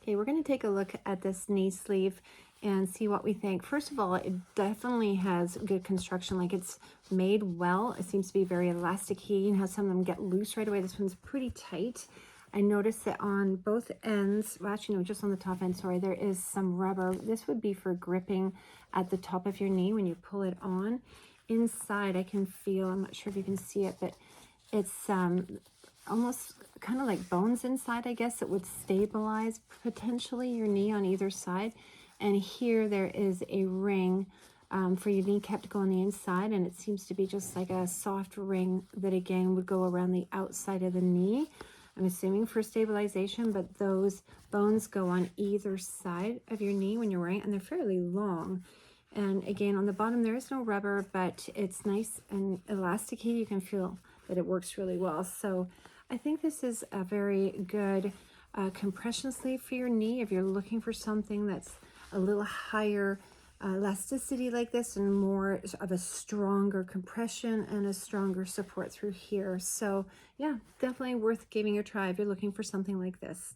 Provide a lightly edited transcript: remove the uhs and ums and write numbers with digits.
Okay, we're going to take a look at this knee sleeve and see what we think. First of all, it definitely has good construction, like it's made well. It seems to be very elastic. You know how some of them get loose right away. This one's pretty tight. I noticed that on both ends, well, actually no, just on the top end, sorry, there is some rubber. This would be for gripping at the top of your knee when you pull it on. Inside, I can feel, I'm not sure if you can see it, but it's almost kind of like bones inside, I guess. It would stabilize potentially your knee on either side. And here there is a ring for your kneecap to go on the inside, and it seems to be just like a soft ring that again would go around the outside of the knee. I'm assuming for stabilization, but those bones go on either side of your knee when you're wearing it, and they're fairly long. And again, on the bottom, there is no rubber, but it's nice and elasticy. You can feel that it works really well. So I think this is a very good compression sleeve for your knee if you're looking for something that's a little higher elasticity like this and more of a stronger compression and a stronger support through here. So yeah, definitely worth giving a try if you're looking for something like this.